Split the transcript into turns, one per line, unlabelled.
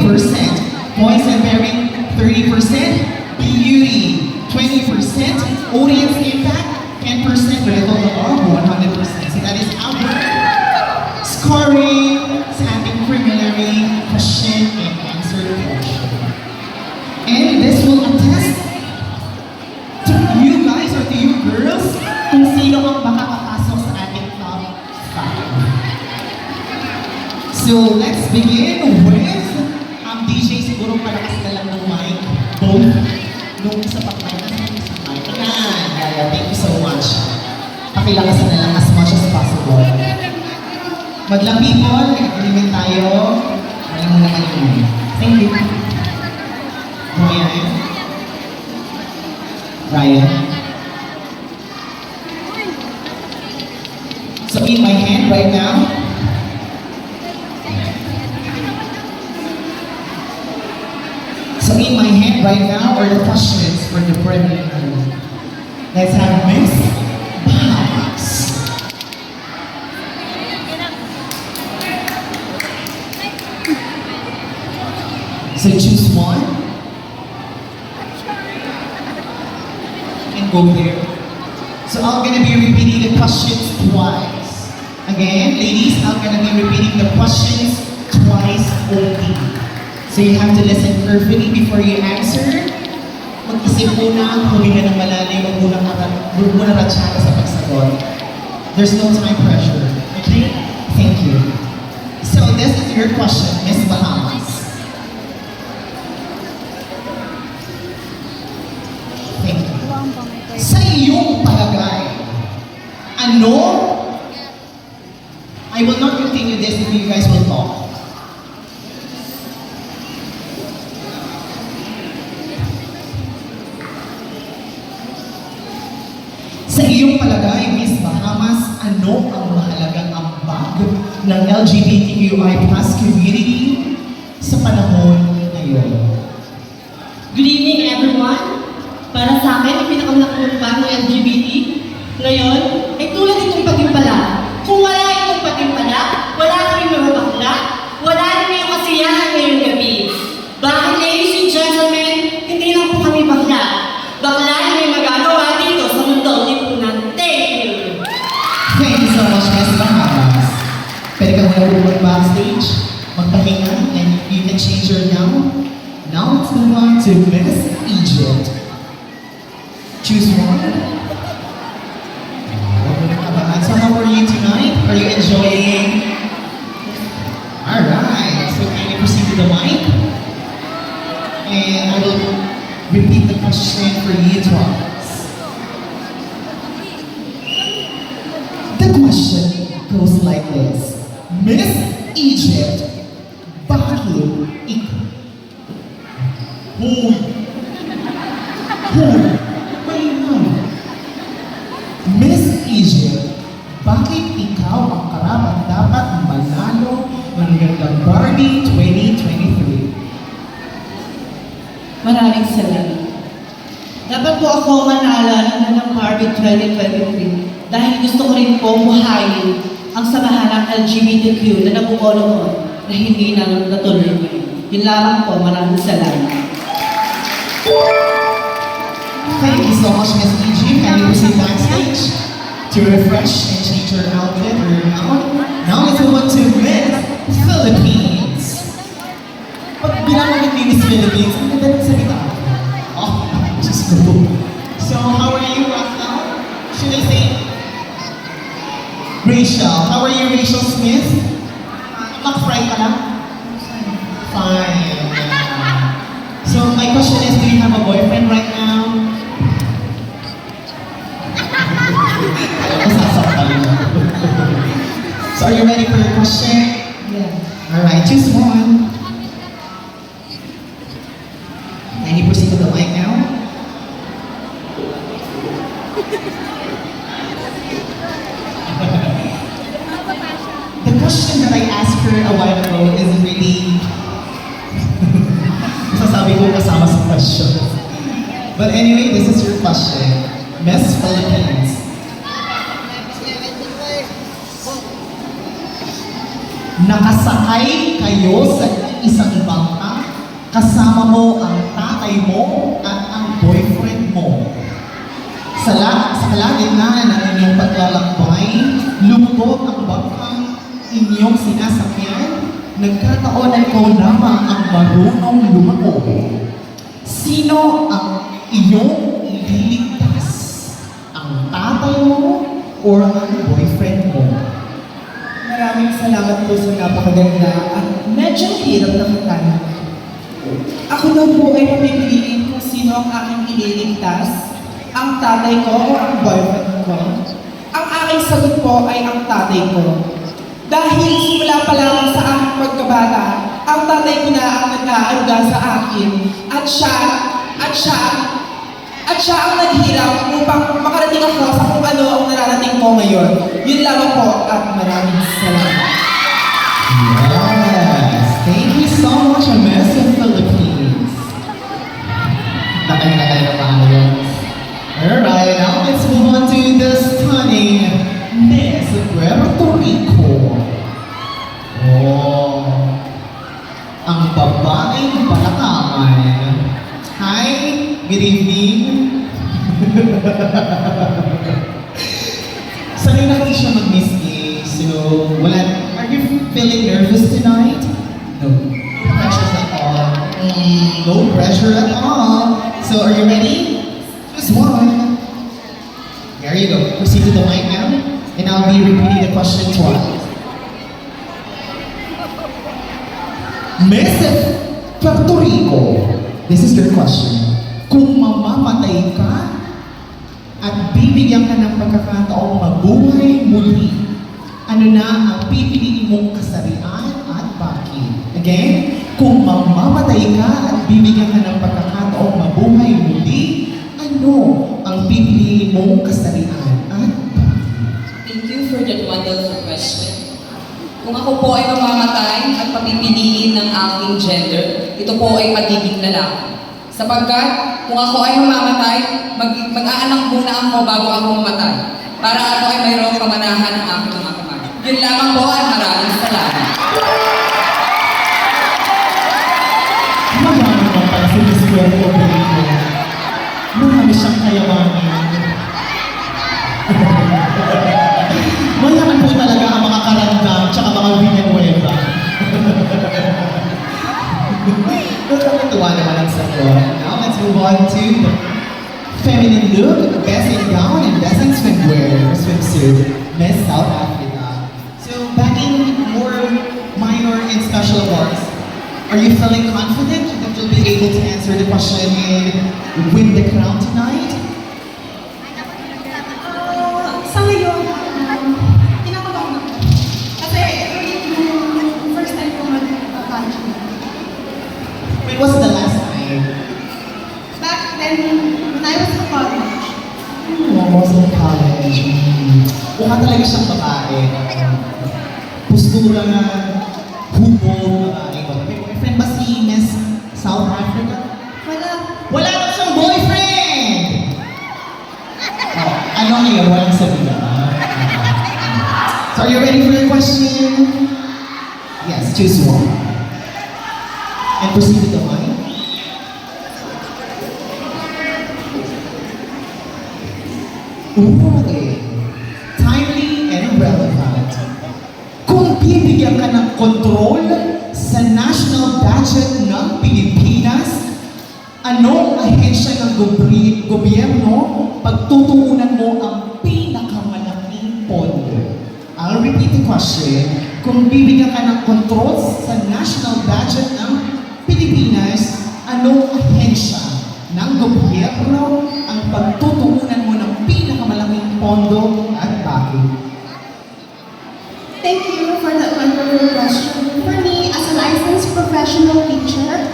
40%. Voice and bearing, 30%. Beauty, 20%. Audience impact, 10%. For a total of 100%. So that is our scoring sa ating preliminary question and answer portion. And this will attest to you guys or to you girls kung sino ang makakapasok sa ating top 5. So let's begin with DJ, siguro palakas na lang ng mic. Both nung isa pang mic at nung isa mic. Ayan, Yaya, thank you so much. Pakilakasan na lang as much as possible. Madlang people, nag-agreement tayo. Alam mo naman yun. Thank you. Ryan. Ryan. So in my hand right now, right now are the questions for the preliminary. Let's have Miss Bahamas. So choose one. And go there. So I'm gonna be repeating the questions twice. Again, ladies, I'm gonna be repeating the questions twice only. So you have to listen carefully before you answer. Mag-isip muna, huminga ng malalim, huwag muna ratsaka sa pagsagot. There's no time pressure. Okay? Thank you. So this is your question, Miss Bahamas. Thank you. Sa iyong palagay, ano? I will not continue this if you guys will talk. Sa iyong palagay, Miss Bahamas, ano ang mahalagang ambag ng LGBTQI+ community sa panahon ngayon?
Good evening, everyone. Para sa akin, ang pinakamalaking ambag ng LGBT ngayon ay tulad itong patimpala. Kung wala itong patimpala, wala kaming mga bakla, wala rin yung kasiyahan ngayong gabi. Bakit, ladies and gentlemen, hindi lang po kami bakla. Bakla na may magagawa dito sa mundo.
Thank you so much, Miss Bahamas. Pwede ka muna pumunta backstage, magpahinga, and you can change your gown. Now let's move on to Miss Egypt. Choose one. So how are you tonight? Are you enjoying? Alright, so can you proceed to the mic? And I will repeat the question for you twice. The question goes like this. Miss Egypt, bakit ikaw? Hoy! Miss Egypt, bakit ikaw ang karapat-dapat manalo ng Gandang Barbie 2023?
Maraming salamat. Dapat po ako manalo ng Barbie 2023 dahil gusto ko rin po buhayin ang samahan ng LGBTQ na nabuo noon na hindi na natuloy ngayon. Yun lamang po, maraming salamat.
Thank you so much, Miss Egypt. Can you proceed backstage to refresh and change your outfit or your gown? Now let's move on to Miss Philippines. Pag binanggit ni Miss Philippines, ang ganda ng salita. Oh, just go. So, how are you, Rafael? Should I say? Rachel. How are you, Rachel Smith? Mag-fry ka lang? Fine. So, my question is, do you have a boyfriend right now? So, are you ready for your question?
Yeah.
Alright, choose one. Can you proceed to the mic now? The question that I asked her a while ago is really masasabi ko kasama sa question. But anyway, this is your question. Miss Philippines. Nakasakay kayo sa isang bangka Kasama mo ang tatay mo at ang boyfriend mo. Sa kalagitnaan ng inyong paglalakbay, lumubog ang bangkang inyong sinasakyan, nagkataon na ikaw lamang ang marunong lumako. Sino ang iyong ililigtas? Ang tatay mo or ang boyfriend mo?
Maraming salamat po sa napakaganda at medyo hirap na katanungan. Ako daw po ay papipiliin kung sino ang aking ililigtas, ang tatay ko o ang boyfriend ko. Ang aking sagot po ay ang tatay ko. Dahil simula pa lamang sa aking pagkabata, ang tatay ko na ang nag-aaruga sa akin at siya ang naghirap upang makarating ako sa kung ano ang nararating ko ngayon. Yun lamang po at maraming salamat.
Yes! Thank you so much, Miss Philippines. Nakay na tayo. Alright, now let's move on to the stunning Miss Puerto Rico. Oh, ang babaeng palakangan. Hi, good evening. Sanay natin siya mag-Miss A, so are you feeling nervous tonight? No. No pressure at all. No pressure at all. So are you ready? Just one. There you go. Proceed to the mic now, and I'll be repeating the question twice. Miss Puerto Rico, this is your question. Kung mamamatay ka at bibigyan ka ng pagkakataong mabuhay muli, ano na ang pipiliin mong kasarian at bakit? Again, kung mamamatay ka at bibigyan ka ng pagkakataong mabuhay muli, ano ang pipiliin mong kasarian at bakit?
Thank you for that wonderful question. Kung ako po ay mamamatay at papipiliin ng aking gender, ito po ay pagiging lalaki. Sapagkat kung ako ay mamamatay, mag-aanak muna ako bago ako mamatay. Para ako ay mayroong kamanahan ng aking mga kamay. Yun lamang po at maraming salamat.
Mayaman naman pala si Miss Puerto Rico. Marami siyang kayamanan. Mayaman po talaga ang mga karanggang tsaka mga Villanueva. Nakakatuwa naman ang sagot. Now let's move on to the feminine look, best in gown and best in swimwear, swimsuit, Miss South Africa. So backing more minor and special awards, are you feeling confident that you'll be able to answer the question and win the crown tonight?
Sa ngayon, kinakabahan ako. Kasi yung first time ko mag-pageant.
When was the last time?
Back then, when I was in college,
Almost in college. Mukha talaga siyang babae. Postura na hubog, babae. May boyfriend ba si Miss South Africa?
wala.
Wala na siyang boyfriend! Oh, ano ngayon? Walang sabihin. So are you ready for your question? Yes, choose one. And proceed with the mic. Okay. Timely and relevant. Kung bibigyan ka ng kontrol sa national budget ng Pilipinas, anong ahensya ng gobyerno pagtutuunan mo ang pinakamalaking pondo? I'll repeat the question. Kung bibigyan ka ng kontrol sa national budget ng Pilipinas, anong ahensya ng gobyerno ang pagtutuunan mo ng pinakamalaking pondo at bakit?
Thank you for that wonderful question. For me, as a licensed professional teacher,